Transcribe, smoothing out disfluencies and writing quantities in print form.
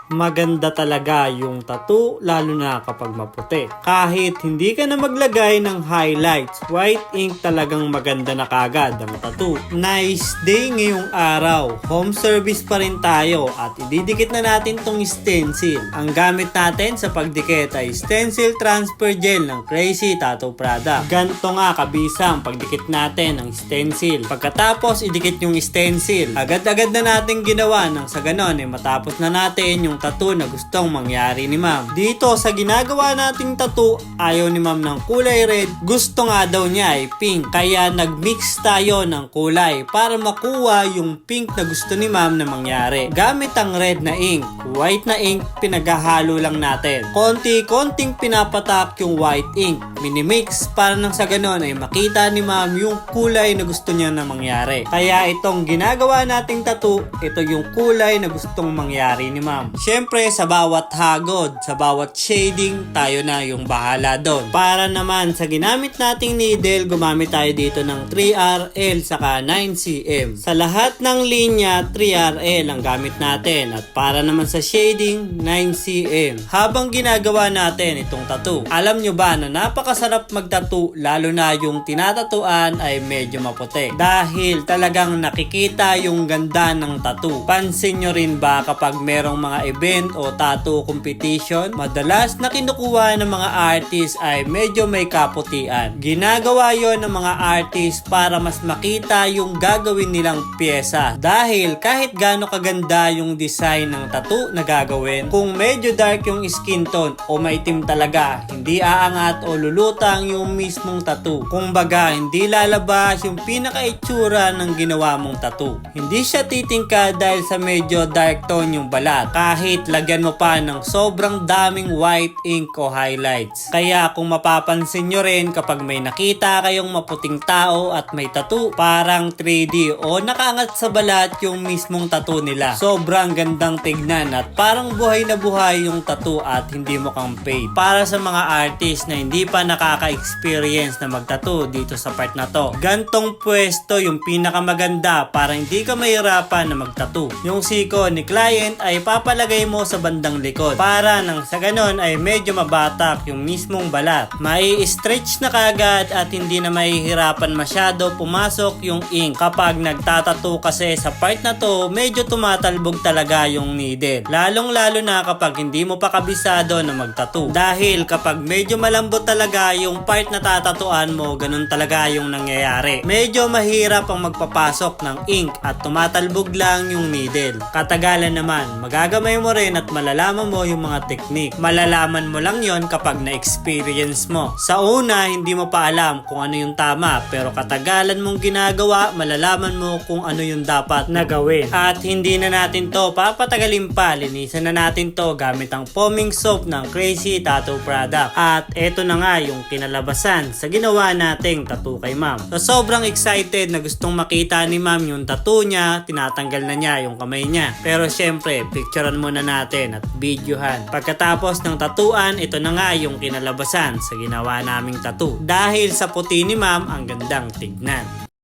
Maganda talaga yung tattoo lalo na kapag maputi. Kahit hindi ka na maglagay ng highlights, white ink talagang maganda na kagad ang tattoo. Nice day ngayong araw. Home service pa rin tayo at ididikit na natin tong stencil. Ang gamit natin sa pagdikit ay stencil transfer gel ng Crazy Tattoo Product. Ganto nga kabisang pagdikit natin ng stencil. Pagkatapos idikit yung stencil, agad-agad na natin ginawa nang sa ganon matapos na natin yung tattoo na gustong mangyari ni ma'am. Dito sa ginagawa nating tattoo, ayaw ni ma'am ng kulay red, gusto nga daw niya ay pink. Kaya nagmix tayo ng kulay para makuha yung pink na gusto ni ma'am na mangyari. Gamit ang red na ink, white na ink, pinaghahalo lang natin. Konti-konting pinapatak yung white ink, minimix para nang sa ganon ay makita ni ma'am yung kulay na gusto niya na mangyari. Kaya itong ginagawa nating tattoo, ito yung kulay na gustong mangyari ni ma'am. Syempre sa bawat hagod, sa bawat shading, tayo na yung bahala doon. Para naman sa ginamit nating needle, gumamit tayo dito ng 3RL saka 9cm. Sa lahat ng linya, 3RL ang gamit natin. At para naman sa shading, 9cm. Habang ginagawa natin itong tattoo, alam nyo ba na napakasarap magtattoo lalo na yung tinatatuan ay medyo maputi. Dahil talagang nakikita yung ganda ng tattoo. Pansin nyo rin ba kapag merong mga event o tattoo competition, madalas na kinukuha ng mga artist ay medyo may kaputian. Ginagawa yon ng mga artist para mas makita yung gagawin nilang pyesa. Dahil kahit gaano kaganda yung design ng tattoo na gagawin, kung medyo dark yung skin tone o maitim talaga, hindi aangat o lulutang yung mismong tattoo. Kung baga, hindi lalabas yung pinaka-itsura ng ginawa mong tattoo. Hindi siya titingka dahil sa medyo dark tone yung balat. Kahit lagyan mo pa ng sobrang daming white ink o highlights. Kaya kung mapapansin nyo rin kapag may nakita kayong maputing tao at may tattoo, parang 3D o nakaangat sa balat yung mismong tattoo nila. Sobrang gandang tignan at parang buhay na buhay yung tattoo at hindi mo kang paid. Para sa mga artist na hindi pa nakaka-experience na magtattoo dito sa part na to, gantong pwesto yung pinakamaganda para hindi ka mahirapan na magtattoo. Yung siko ni client ay papalagay mo sa bandang likod para nang sa ganon ay medyo mabatak yung mismong balat. Mai-stretch na kagad at hindi na mahihirapan masyado pumasok yung ink. Kapag nagtatattoo kasi sa part na to, medyo tumatalbog talaga yung needle. Lalong lalo na kapag hindi mo pa kabisado na magtattoo. Dahil kapag medyo malambot talaga yung part na tatatuan mo, ganun talaga yung nangyayari. Medyo mahirap ang magpapasok ng ink at tumatalbog lang yung needle. Katagalan naman, magagamay mo rin at malalaman mo yung mga technique. Malalaman mo lang yon kapag na-experience mo. Sa una, hindi mo pa alam kung ano yung tama, pero katagalan mong ginagawa, malalaman mo kung ano yung dapat na gawin. At hindi na natin to papatagalin pa, linisan na natin to gamit ang foaming soap ng Crazy Tattoo Product. At eto na nga yung kinalabasan sa ginawa nating tattoo kay ma'am. So sobrang excited na gustong makita ni ma'am yung tattoo niya, tinatanggal na niya yung kamay niya. Pero syempre, picturean muna natin at videohan. Pagkatapos ng tatuan, ito na nga yung kinalabasan sa ginawa naming tattoo. Dahil sa puti ni ma'am, ang gandang tignan.